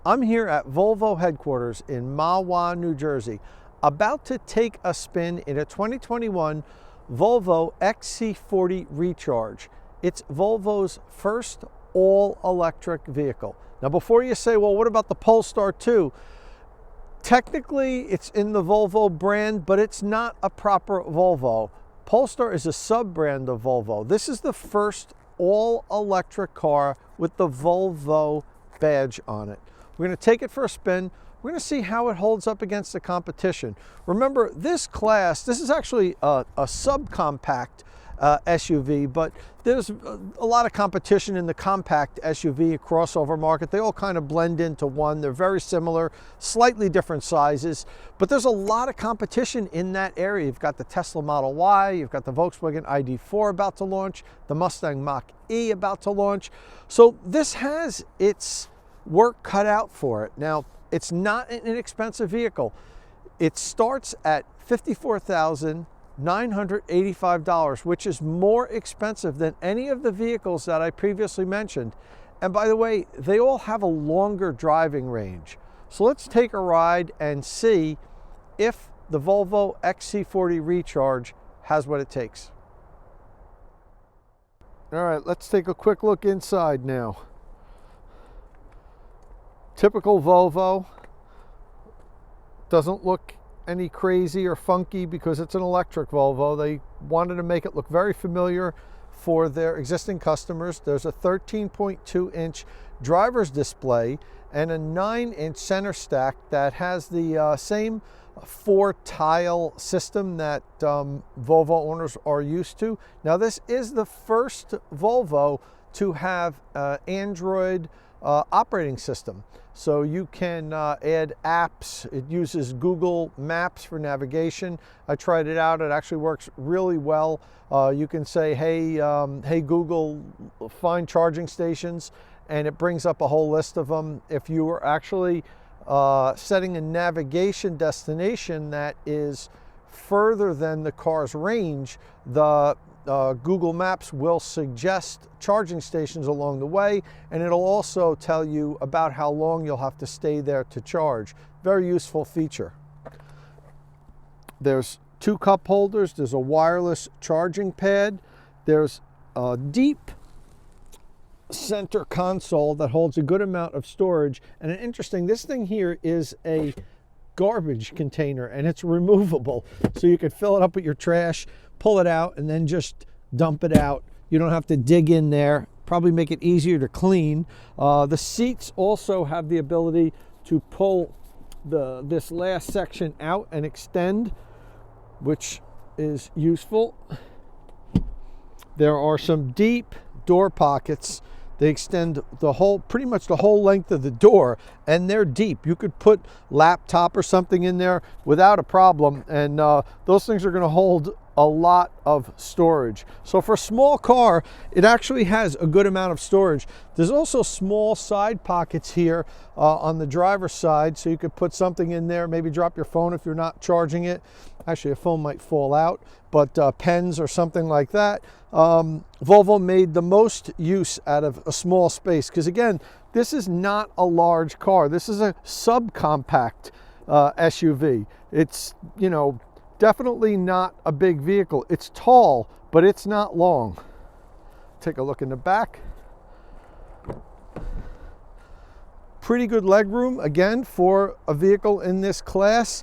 I'm here at Volvo headquarters in Mahwah, New Jersey, about to take a spin in a 2021 Volvo XC40 Recharge. It's Volvo's first all-electric vehicle. Now before you say, well, what about the Polestar 2? Technically, it's in the Volvo brand, but it's not a proper Volvo. Polestar is a sub-brand of Volvo. This is the first all-electric car with the Volvo badge on it. We're going to take it for a spin. We're going to see how it holds up against the competition. Remember, this class, this is actually a subcompact SUV, but there's a lot of competition in the compact SUV crossover market. They all kind of blend into one. They're very similar, slightly different sizes, but there's a lot of competition in that area. You've got the Tesla Model Y, you've got the Volkswagen ID.4 about to launch, the Mustang Mach-E about to launch. So this has its work cut out for it. Now, it's not an inexpensive vehicle. It starts at $54,985, which is more expensive than any of the vehicles that I previously mentioned. And by the way, they all have a longer driving range. So let's take a ride and see if the Volvo XC40 Recharge has what it takes. All right, let's take a quick look inside now. Typical Volvo. Doesn't look any crazy or funky because it's an electric Volvo. They wanted to make it look very familiar for their existing customers. There's a 13.2-inch driver's display and a 9-inch center stack that has the same 4-tile system that Volvo owners are used to. Now, this is the first Volvo to have Android operating system. So you can add apps. It uses Google Maps for navigation. I tried it out. It actually works really well. You can say, hey Google, find charging stations, and it brings up a whole list of them. If you are actually setting a navigation destination that is further than the car's range, the Google Maps will suggest charging stations along the way, and it'll also tell you about how long you'll have to stay there to charge. Very useful feature. There's 2 cup holders. There's a wireless charging pad. There's a deep center console that holds a good amount of storage. And interesting, this thing here is a garbage container, and it's removable. So you could fill it up with your trash, pull it out, and then just dump it out. You don't have to dig in there. Probably make it easier to clean. The seats also have the ability to pull this last section out and extend, which is useful. There are some deep door pockets. They extend pretty much the whole length of the door, and they're deep. You could put laptop or something in there without a problem, and those things are going to hold a lot of storage. So for a small car, it actually has a good amount of storage. There's also small side pockets here on the driver's side, so you could put something in there, maybe drop your phone if you're not charging it. Actually, a phone might fall out, but pens or something like that. Volvo made the most use out of a small space, because again, this is not a large car. This is a subcompact SUV. It's, you know, definitely not a big vehicle. It's tall, but it's not long. Take a look in the back. Pretty good leg room, again, for a vehicle in this class.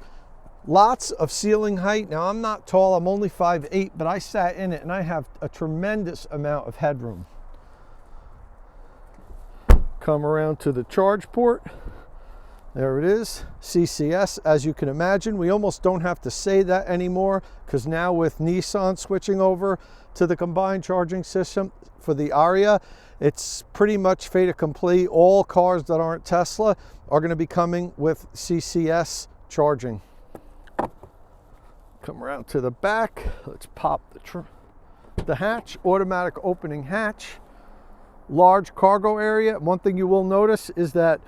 Lots of ceiling height. Now, I'm not tall, I'm only 5'8", but I sat in it and I have a tremendous amount of headroom. Come around to the charge port. There it is, CCS. As you can imagine, we almost don't have to say that anymore, because now with Nissan switching over to the combined charging system for the Ariya, it's pretty much fait accompli. All cars that aren't Tesla are going to be coming with CCS charging. Come around to the back. Let's pop the hatch, automatic opening hatch. Large cargo area. One thing you will notice is that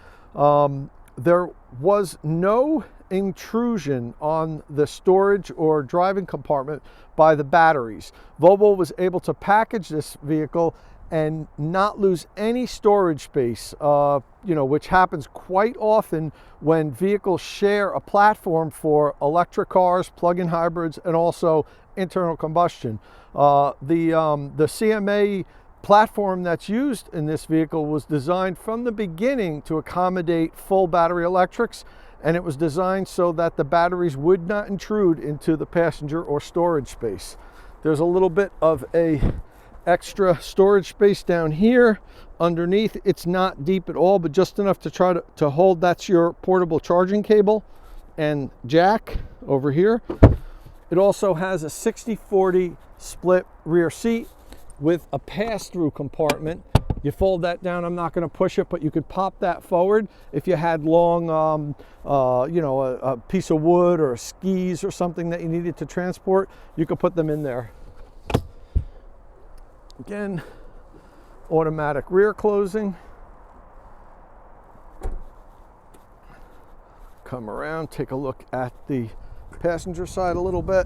there was no intrusion on the storage or driving compartment by the batteries. Volvo was able to package this vehicle and not lose any storage space, which happens quite often when vehicles share a platform for electric cars, plug-in hybrids, and also internal combustion. The CMA platform that's used in this vehicle was designed from the beginning to accommodate full battery electrics, and it was designed so that the batteries would not intrude into the passenger or storage space. There's a little bit of a extra storage space down here underneath. It's not deep at all, but just enough to try to hold. That's your portable charging cable and jack over here. It also has a 60-40 split rear seat with a pass-through compartment. You fold that down. I'm not going to push it, but you could pop that forward if you had long, a piece of wood or skis or something that you needed to transport. You could put them in there. Again, automatic rear closing. Come around, take a look at the passenger side a little bit.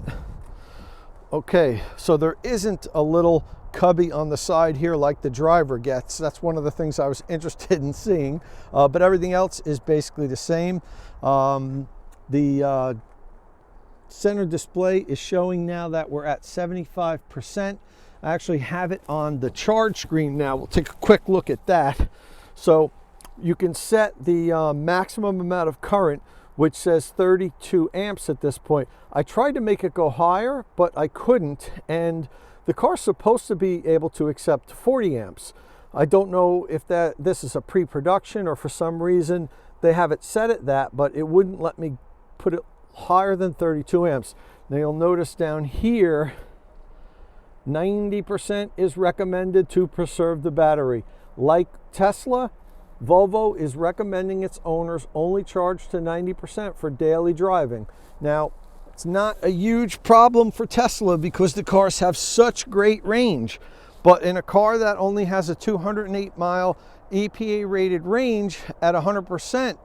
Okay, so there isn't a little cubby on the side here like the driver gets. That's one of the things I was interested in seeing, but everything else is basically the same. The center display is showing now that we're at 75%. I actually have it on the charge screen now. We'll take a quick look at that. So you can set the maximum amount of current, which says 32 amps at this point. I tried to make it go higher, but I couldn't, and the car's supposed to be able to accept 40 amps. I don't know if this is a pre-production or for some reason they have it set at that, but it wouldn't let me put it higher than 32 amps. Now you'll notice down here, 90% is recommended to preserve the battery. Like Tesla, Volvo is recommending its owners only charge to 90% for daily driving. Now, it's not a huge problem for Tesla because the cars have such great range, but in a car that only has a 208-mile EPA-rated range at 100%,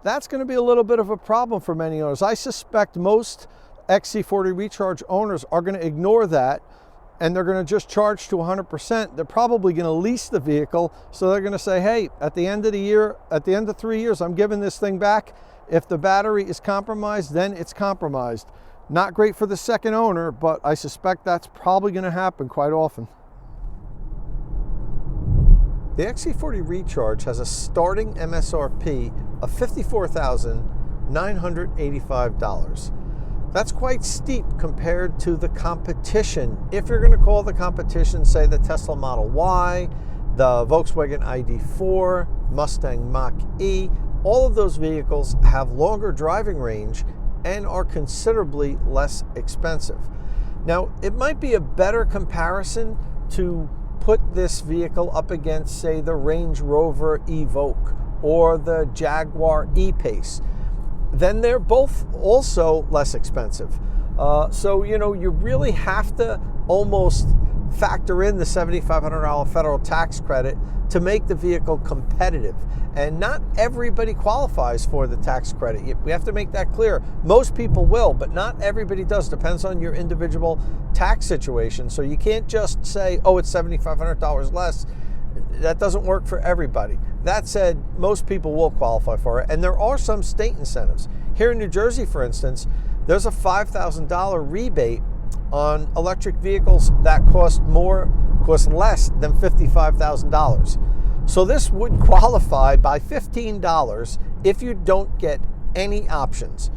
that's going to be a little bit of a problem for many owners. I suspect most XC40 Recharge owners are going to ignore that, and they're going to just charge to 100%. They're probably going to lease the vehicle, so they're going to say, hey, at the end of the year, at the end of 3 years, I'm giving this thing back. If the battery is compromised, then it's compromised. Not great for the second owner, but I suspect that's probably going to happen quite often. The XC40 Recharge has a starting MSRP of $54,985. That's quite steep compared to the competition. If you're going to call the competition, say, the Tesla Model Y, the Volkswagen ID4, Mustang Mach-E, all of those vehicles have longer driving range and are considerably less expensive. Now, it might be a better comparison to put this vehicle up against, say, the Range Rover Evoque or the Jaguar E-Pace. Then they're both also less expensive. So, you really have to almost factor in the $7,500 federal tax credit to make the vehicle competitive. And not everybody qualifies for the tax credit. We have to make that clear. Most people will, but not everybody does. Depends on your individual tax situation. So you can't just say, oh, it's $7,500 less. That doesn't work for everybody. That said, most people will qualify for it, and there are some state incentives. Here in New Jersey, for instance, there's a $5,000 rebate on electric vehicles that cost less than $55,000. So this would qualify by $15 if you don't get any options.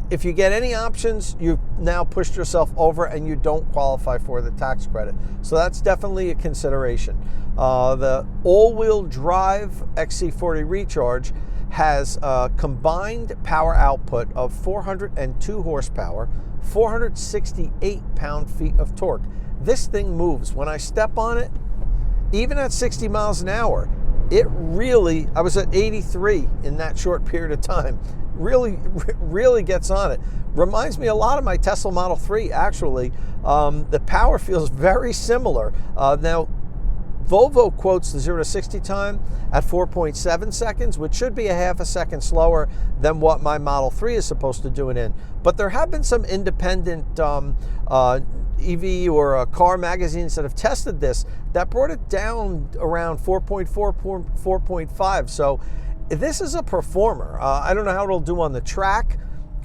If you get any options, you've now pushed yourself over and you don't qualify for the tax credit. So that's definitely a consideration. The all-wheel drive XC40 Recharge has a combined power output of 402 horsepower, 468 pound-feet of torque. This thing moves. When I step on it, even at 60 miles an hour, I was at 83 in that short period of time. Really gets on it. Reminds me a lot of my Tesla Model 3, actually. The power feels very similar. Now, Volvo quotes the 0 to 60 time at 4.7 seconds, which should be a half a second slower than what my Model 3 is supposed to do it in. But there have been some independent EV or car magazines that have tested this that brought it down around 4.4, 4.5. So this is a performer. I don't know how it'll do on the track.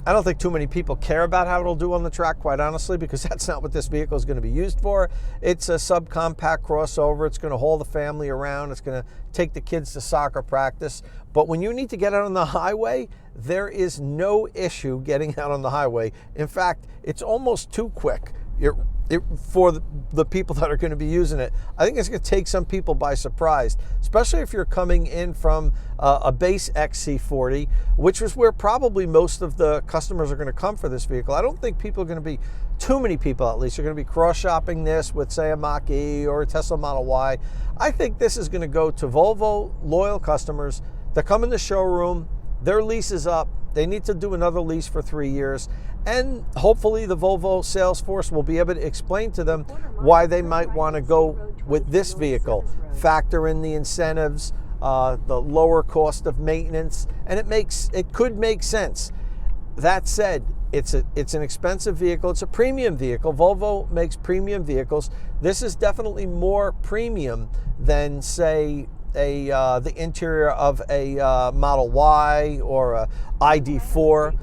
I don't think too many people care about how it'll do on the track, quite honestly, because that's not what this vehicle is going to be used for. It's a subcompact crossover. It's going to haul the family around. It's going to take the kids to soccer practice. But when you need to get out on the highway, there is no issue getting out on the highway. In fact, it's almost too quick for the people that are going to be using it. I think it's going to take some people by surprise, especially if you're coming in from a base XC40, which is where probably most of the customers are going to come for this vehicle. I don't think people are going to be, too many people at least, are going to be cross-shopping this with, say, a Mach-E or a Tesla Model Y. I think this is going to go to Volvo loyal customers that come in the showroom, their lease is up, they need to do another lease for 3 years, and hopefully the Volvo sales force will be able to explain to them why they might want to go with this vehicle, factor in the incentives, the lower cost of maintenance, and it could make sense. That said, it's an expensive vehicle. It's a premium vehicle. Volvo makes premium vehicles. This is definitely more premium than, say, the interior of a Model Y or a ID4.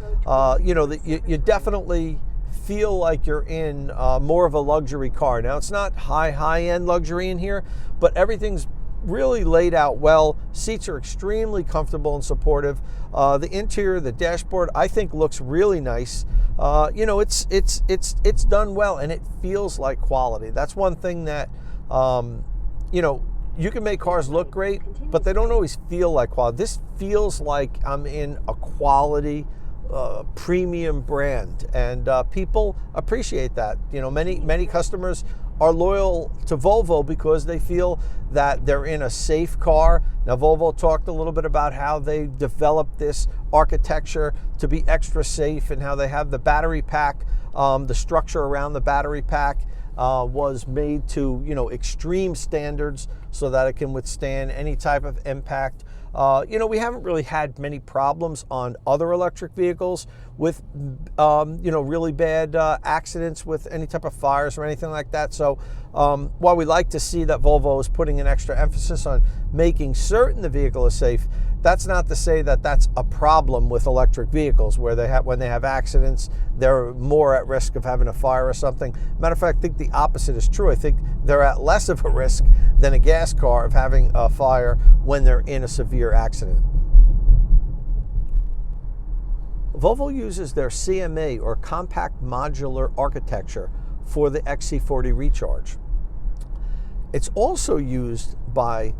You definitely feel like you're in more of a luxury car. Now, it's not high-end luxury in here, but everything's really laid out well. Seats are extremely comfortable and supportive. The interior, the dashboard, I think looks really nice. It's done well, and it feels like quality. That's one thing that you can make cars look great, but they don't always feel like quality. This feels like I'm in a quality premium brand, and people appreciate that. Many customers are loyal to Volvo because they feel that they're in a safe car. Now, Volvo talked a little bit about how they developed this architecture to be extra safe, and how they have the battery pack, the structure around the battery pack was made to extreme standards so that it can withstand any type of impact. We haven't really had many problems on other electric vehicles with really bad accidents with any type of fires or anything like that. So while we like to see that Volvo is putting an extra emphasis on making certain the vehicle is safe, that's not to say that that's a problem with electric vehicles, where when they have accidents, they're more at risk of having a fire or something. Matter of fact, I think the opposite is true. I think they're at less of a risk than a gas car of having a fire when they're in a severe accident. Volvo uses their CMA, or Compact Modular Architecture, for the XC40 Recharge. It's also used by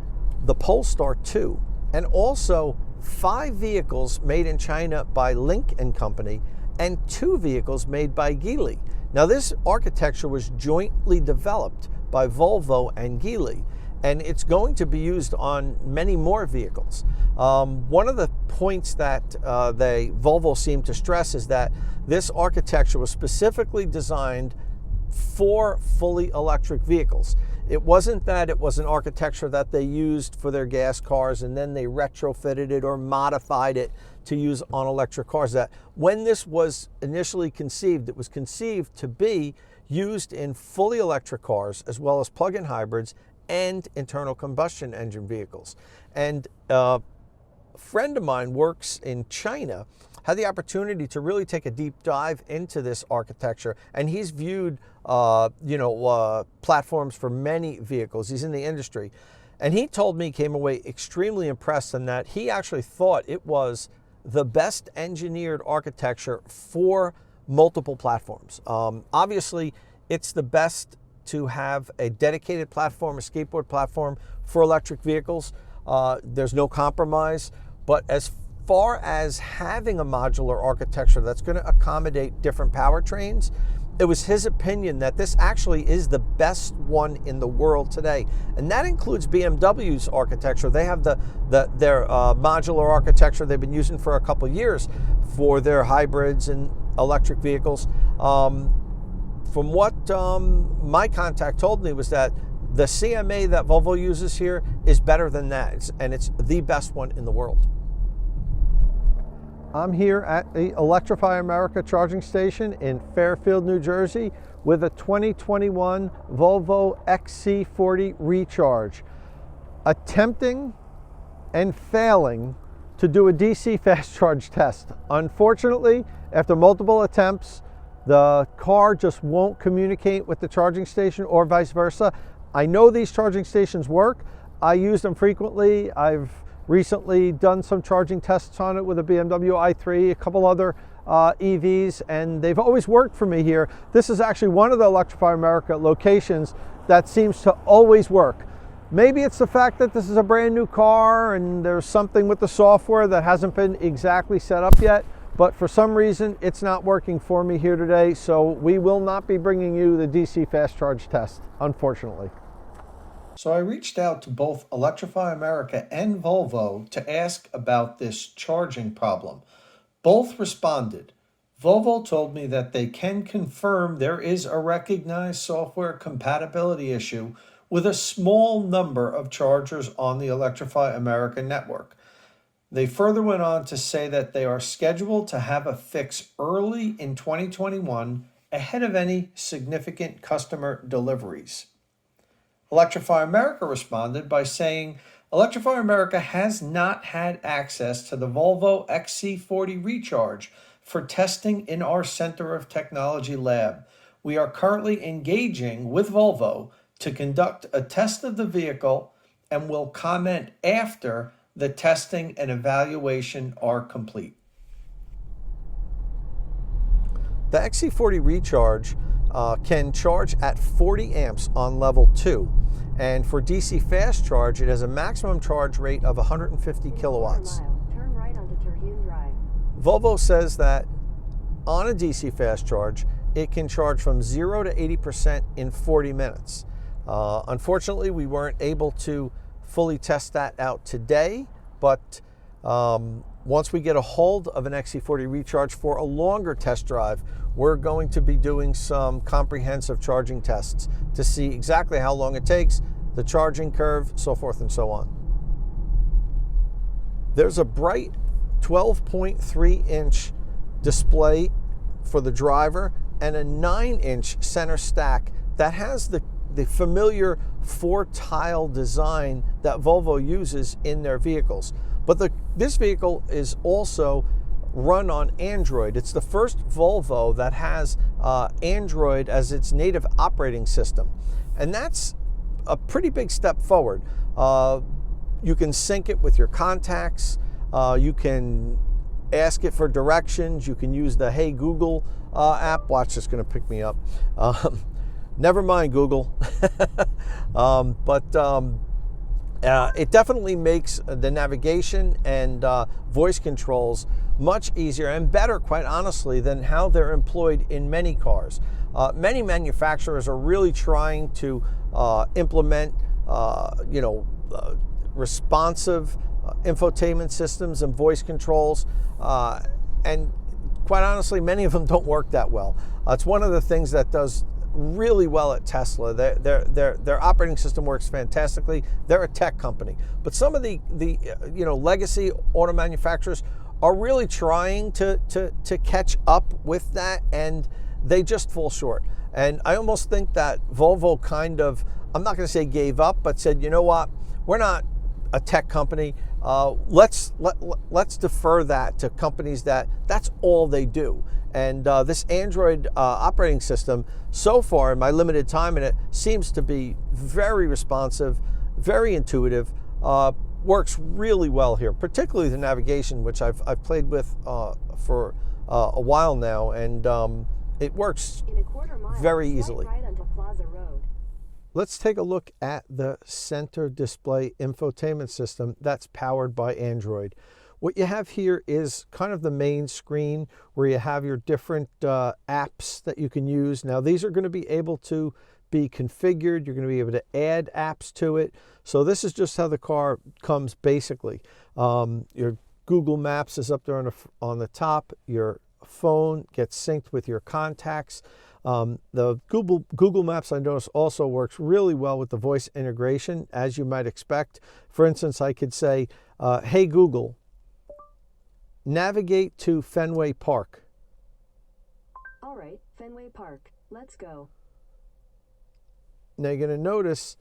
the Polestar 2, and also 5 vehicles made in China by Link & Company, and 2 vehicles made by Geely. Now, this architecture was jointly developed by Volvo and Geely, and it's going to be used on many more vehicles. One of the points that Volvo seemed to stress is that this architecture was specifically designed for fully electric vehicles. It wasn't that it was an architecture that they used for their gas cars and then they retrofitted it or modified it to use on electric cars. That when this was initially conceived, it was conceived to be used in fully electric cars, as well as plug-in hybrids and internal combustion engine vehicles. And a friend of mine works in China, had the opportunity to really take a deep dive into this architecture, and he's viewed platforms for many vehicles. He's in the industry, and he told me, came away extremely impressed, in that he actually thought it was the best engineered architecture for multiple platforms. Obviously, it's the best to have a dedicated platform, a skateboard platform for electric vehicles. There's no compromise, but as far as having a modular architecture that's going to accommodate different powertrains, it was his opinion that this actually is the best one in the world today. And that includes BMW's architecture. They have their modular architecture they've been using for a couple of years for their hybrids and electric vehicles. From what my contact told me was that The CMA that Volvo uses here is better than that, and it's the best one in the world. I'm here at the Electrify America charging station in Fairfield, New Jersey with a 2021 Volvo XC40 Recharge, attempting and failing to do a DC fast charge test. Unfortunately, after multiple attempts, the car just won't communicate with the charging station or vice versa. I know these charging stations work. I use them frequently. I've recently done some charging tests on it with a BMW i3, a couple other EVs, and they've always worked for me here. This is actually one of the Electrify America locations that seems to always work. Maybe it's the fact that this is a brand new car and there's something with the software that hasn't been exactly set up yet, but for some reason it's not working for me here today, so we will not be bringing you the DC fast charge test, unfortunately. So I reached out to both Electrify America and Volvo to ask about this charging problem. Both responded. Volvo told me that they can confirm there is a recognized software compatibility issue with a small number of chargers on the Electrify America network. They further went on to say that they are scheduled to have a fix early in 2021 ahead of any significant customer deliveries. Electrify America responded by saying Electrify America has not had access to the Volvo XC40 Recharge for testing in our Center of Technology lab. We are currently engaging with Volvo to conduct a test of the vehicle and will comment after the testing and evaluation are complete. The XC40 Recharge can charge at 40 amps on level 2. And for DC fast charge, it has a maximum charge rate of 150 kilowatts. Turn right onto Terhune Drive. Volvo says that on a DC fast charge, it can charge from 0 to 80% in 40 minutes. Unfortunately, we weren't able to fully test that out today, but once we get a hold of an XC40 Recharge for a longer test drive, we're going to be doing some comprehensive charging tests to see exactly how long it takes, the charging curve, so forth and so on. There's a bright 12.3-inch display for the driver and a 9-inch center stack that has the familiar 4-tile design that Volvo uses in their vehicles. But this vehicle is also run on Android. It's the first Volvo that has Android as its native operating system. And that's a pretty big step forward. You can sync it with your contacts. You can ask it for directions. You can use the Hey Google app. Watch, it's going to pick me up. Never mind Google. It definitely makes the navigation and voice controls much easier and better, quite honestly, than how they're employed in many cars. Many manufacturers are really trying to implement, responsive infotainment systems and voice controls, and quite honestly, many of them don't work that well. It's one of the things that does really well at Tesla. Their operating system works fantastically. They're a tech company, but some of the legacy auto manufacturers are really trying to catch up with that, and they just fall short. And I almost think that Volvo kind of, I'm not going to say gave up, but said, you know what, we're not a tech company. Let's defer that to companies that's all they do. And this Android operating system, so far in my limited time in it, seems to be very responsive, very intuitive, works really well here, particularly the navigation, which I've played with for a while now, and it works very easily. Right onto Plaza Road. Let's take a look at the center display infotainment system that's powered by Android. What you have here is kind of the main screen where you have your different apps that you can use. Now, these are going to be able to be configured. You're going to be able to add apps to it. So this is just how the car comes basically. Your Google Maps is up there on the top. Your phone gets synced with your contacts. The Google Maps, I notice, also works really well with the voice integration, as you might expect. For instance, I could say, hey Google, navigate to Fenway Park. All right, Fenway Park. Let's go. Now you're going to notice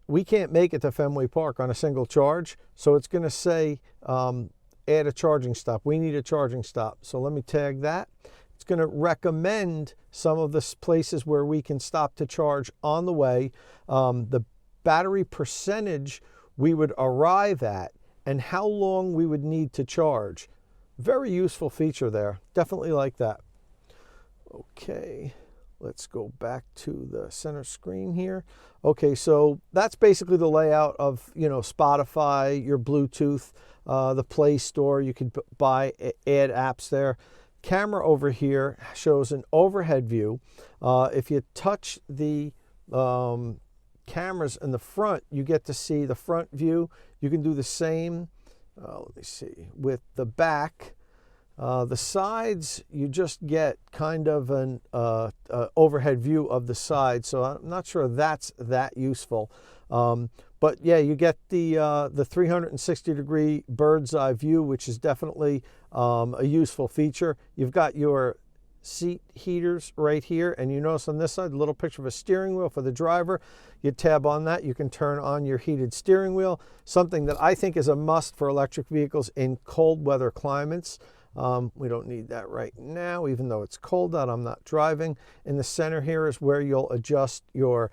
we can't make it to Fenway Park on a single charge, so it's going to say add a charging stop. We need a charging stop. So let me tag that. It's going to recommend some of the places where we can stop to charge on the way, the battery percentage we would arrive at, and how long we would need to charge. Very useful feature there. Definitely like that. Okay, let's go back to the center screen here. Okay, so that's basically the layout of, Spotify, your Bluetooth, the Play Store. You can add apps there. Camera over here shows an overhead view. If you touch the cameras in the front, you get to see the front view. You can do the same, let me see, with the back. The sides, you just get kind of an overhead view of the side, so I'm not sure that's that useful. But yeah, you get the 360-degree bird's eye view, which is definitely a useful feature. You've got your seat heaters right here, and you notice on this side a little picture of a steering wheel for the driver. You tab on that, you can turn on your heated steering wheel, something that I think is a must for electric vehicles in cold weather climates. We don't need that right now, even though it's cold out, I'm not driving. In the center here is where you'll adjust your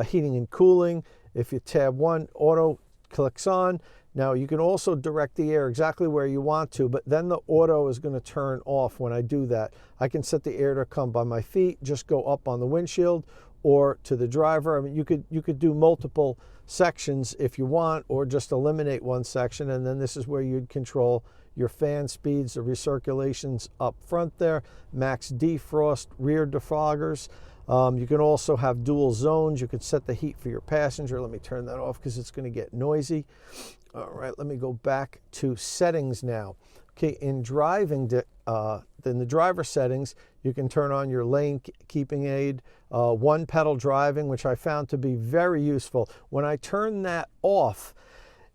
heating and cooling. If you tab one, auto clicks on. Now you can also direct the air exactly where you want to, but then the auto is going to turn off when I do that. I can set the air to come by my feet, just go up on the windshield or to the driver. I mean, you could do multiple sections if you want, or just eliminate one section, and then this is where you'd control your fan speeds, the recirculations up front there, max defrost, rear defoggers. You can also have dual zones. You could set the heat for your passenger. Let me turn that off because it's going to get noisy. All right, let me go back to settings now. Okay, in driving, in the driver settings, you can turn on your lane keeping aid, one pedal driving, which I found to be very useful. When I turned that off,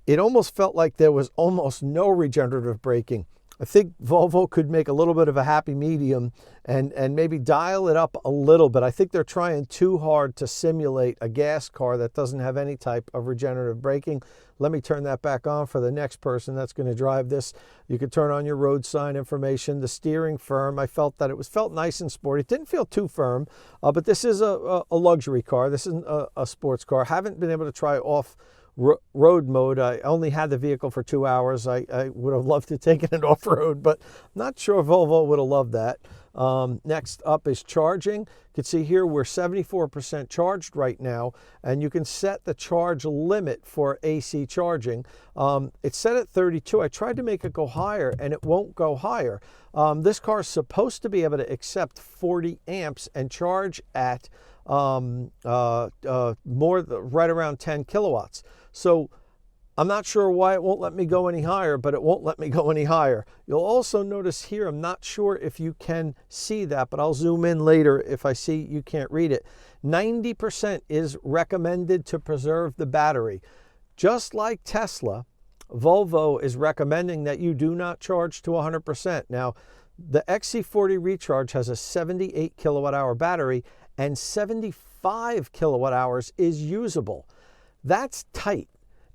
it almost felt like there was almost no regenerative braking. I think Volvo could make a little bit of a happy medium and maybe dial it up a little bit. I think they're trying too hard to simulate a gas car that doesn't have any type of regenerative braking. Let me turn that back on for the next person that's going to drive this. You could turn on your road sign information, the steering firm. I felt that it felt nice and sporty. It didn't feel too firm, but this is a luxury car. This isn't a sports car. Haven't been able to try off road mode. I only had the vehicle for 2 hours. I would have loved to take it off-road, but I'm not sure Volvo would have loved that. Next up is charging. You can see here we're 74% charged right now, and you can set the charge limit for AC charging. It's set at 32. I tried to make it go higher, and it won't go higher. This car is supposed to be able to accept 40 amps and charge at right around 10 kilowatts. So I'm not sure why it won't let me go any higher, but it won't let me go any higher. You'll also notice here, I'm not sure if you can see that, but I'll zoom in later if I see you can't read it. 90% is recommended to preserve the battery. Just like Tesla, Volvo is recommending that you do not charge to 100%. Now, the XC40 Recharge has a 78 kilowatt hour battery, and 75 kilowatt hours is usable. That's tight,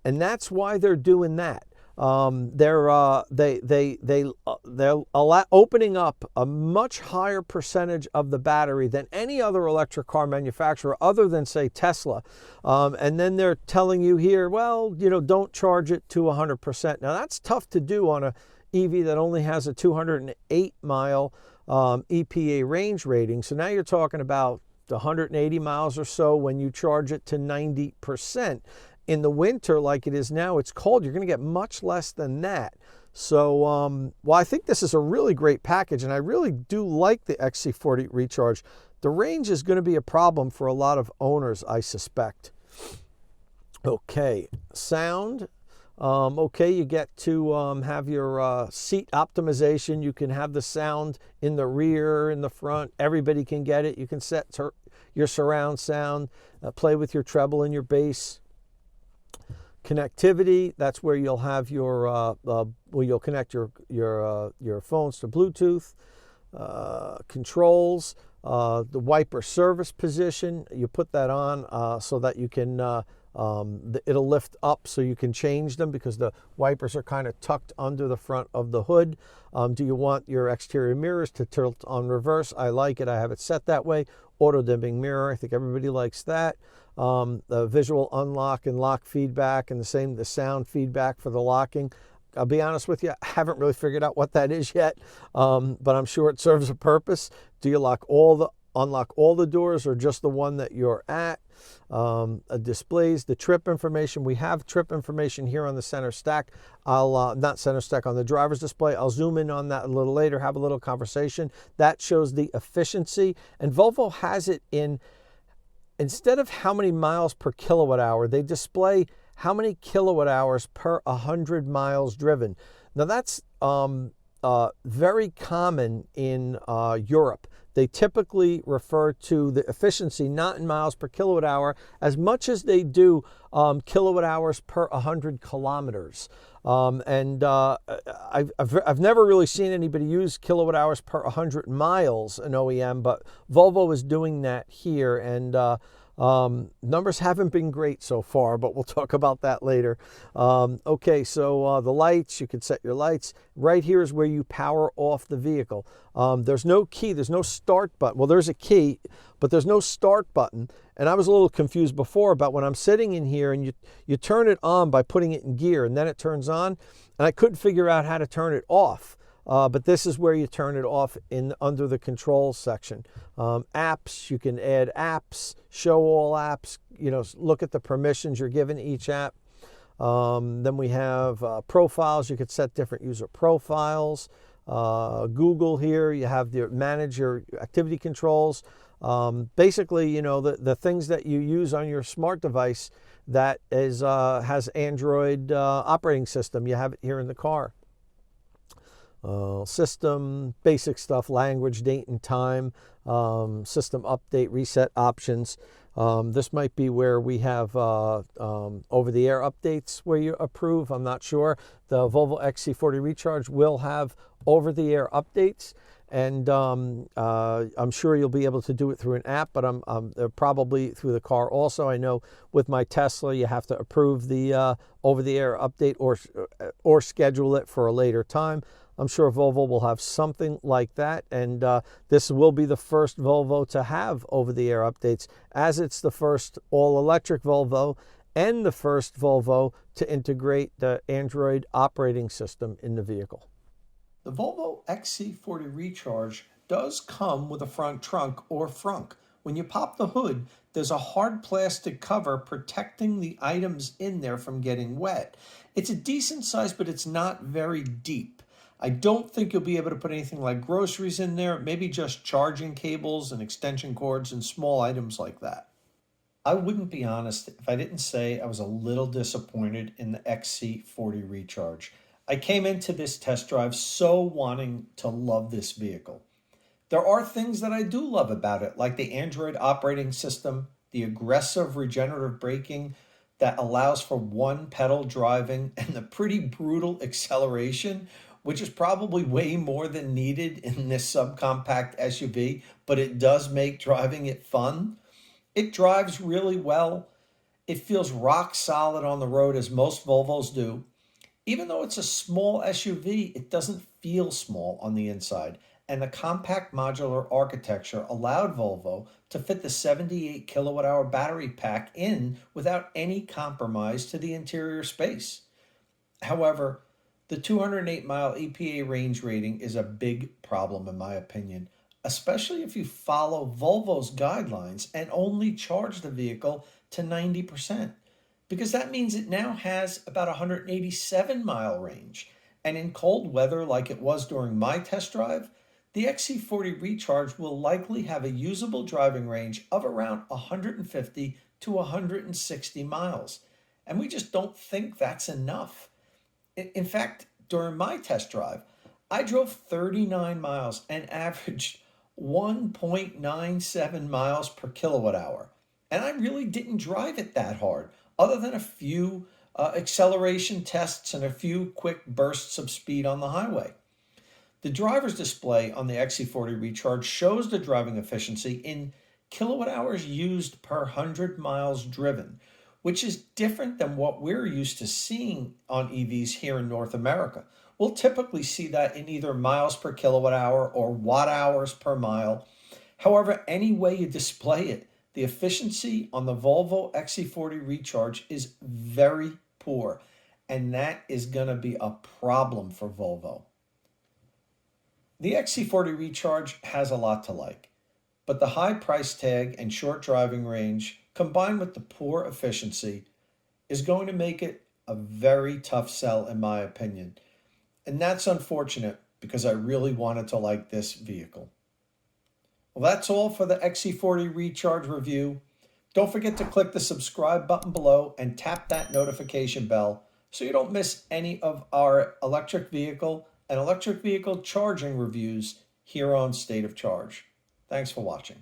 and that's why they're doing that. They're opening up a much higher percentage of the battery than any other electric car manufacturer other than, say, Tesla. And then they're telling you here, well, don't charge it to 100%. Now, that's tough to do on a EV that only has a 208 mile EPA range rating. So now you're talking about 180 miles or so when you charge it to 90%. In the winter, like it is now, it's cold. You're going to get much less than that. So, well, I think this is a really great package, and I really do like the XC40 Recharge. The range is going to be a problem for a lot of owners, I suspect. Okay, sound. Okay, you get to have your seat optimization. You can have the sound in the rear, in the front. Everybody can get it. You can set your surround sound, play with your treble and your bass. Connectivity, that's where you'll have your, you'll connect your phones to Bluetooth. Controls, the wiper service position, you put that on so that you can, it'll lift up so you can change them because the wipers are kind of tucked under the front of the hood. Do you want your exterior mirrors to tilt on reverse? I like it. I have it set that way. Auto dimming mirror, I think everybody likes that. The visual unlock and lock feedback, and the sound feedback for the locking. I'll be honest with you, I haven't really figured out what that is yet, but I'm sure it serves a purpose. Do you unlock all the doors or just the one that you're at? Displays the trip information. We have trip information here on the center stack. Not center stack, on the driver's display. I'll zoom in on that a little later, have a little conversation. That shows the efficiency, and Volvo has it in, instead of how many miles per kilowatt hour, they display how many kilowatt hours per 100 miles driven. Now that's very common in Europe. They typically refer to the efficiency not in miles per kilowatt hour as much as they do kilowatt hours per 100 kilometers. I've never really seen anybody use kilowatt hours per 100 miles in OEM, but Volvo is doing that here, and numbers haven't been great so far, but we'll talk about that later. Okay, so the lights, you can set your lights. Right here is where you power off the vehicle. There's no key, there's no start button. Well, there's a key, but there's no start button. And I was a little confused before about when I'm sitting in here and you turn it on by putting it in gear and then it turns on, and I couldn't figure out how to turn it off. But this is where you turn it off under the controls section. Apps, you can add apps, show all apps, look at the permissions you're given each app. Then we have profiles. You could set different user profiles. Google here, you have the manage your activity controls. Basically, the things that you use on your smart device that has Android operating system. You have it here in the car. System, basic stuff, language, date and time, system update, reset options. This might be where we have over-the-air updates where you approve. I'm not sure. The Volvo XC40 Recharge will have over-the-air updates, and I'm sure you'll be able to do it through an app, but I'm probably through the car also. I know with my Tesla, you have to approve the over-the-air update or schedule it for a later time. I'm sure Volvo will have something like that, and this will be the first Volvo to have over-the-air updates, as it's the first all-electric Volvo and the first Volvo to integrate the Android operating system in the vehicle. The Volvo XC40 Recharge does come with a front trunk or frunk. When you pop the hood, there's a hard plastic cover protecting the items in there from getting wet. It's a decent size, but it's not very deep. I don't think you'll be able to put anything like groceries in there, maybe just charging cables and extension cords and small items like that. I wouldn't be honest if I didn't say I was a little disappointed in the XC40 Recharge. I came into this test drive so wanting to love this vehicle. There are things that I do love about it, like the Android operating system, the aggressive regenerative braking that allows for one pedal driving, and the pretty brutal acceleration, which is probably way more than needed in this subcompact SUV, but it does make driving it fun. It drives really well. It feels rock solid on the road, as most Volvos do. Even though it's a small SUV, it doesn't feel small on the inside, and the compact modular architecture allowed Volvo to fit the 78 kilowatt hour battery pack in without any compromise to the interior space. However, the 208-mile EPA range rating is a big problem in my opinion, especially if you follow Volvo's guidelines and only charge the vehicle to 90%, because that means it now has about 187-mile range. And in cold weather like it was during my test drive, the XC40 Recharge will likely have a usable driving range of around 150 to 160 miles. And we just don't think that's enough. In fact, during my test drive, I drove 39 miles and averaged 1.97 miles per kilowatt hour. And I really didn't drive it that hard, other than a few acceleration tests and a few quick bursts of speed on the highway. The driver's display on the XC40 Recharge shows the driving efficiency in kilowatt hours used per 100 miles driven, which is different than what we're used to seeing on EVs here in North America. We'll typically see that in either miles per kilowatt hour or watt hours per mile. However, any way you display it, the efficiency on the Volvo XC40 Recharge is very poor, and that is going to be a problem for Volvo. The XC40 Recharge has a lot to like, but the high price tag and short driving range, combined with the poor efficiency, is going to make it a very tough sell in my opinion. And that's unfortunate because I really wanted to like this vehicle. Well, that's all for the XC40 Recharge review. Don't forget to click the subscribe button below and tap that notification bell so you don't miss any of our electric vehicle and electric vehicle charging reviews here on State of Charge. Thanks for watching.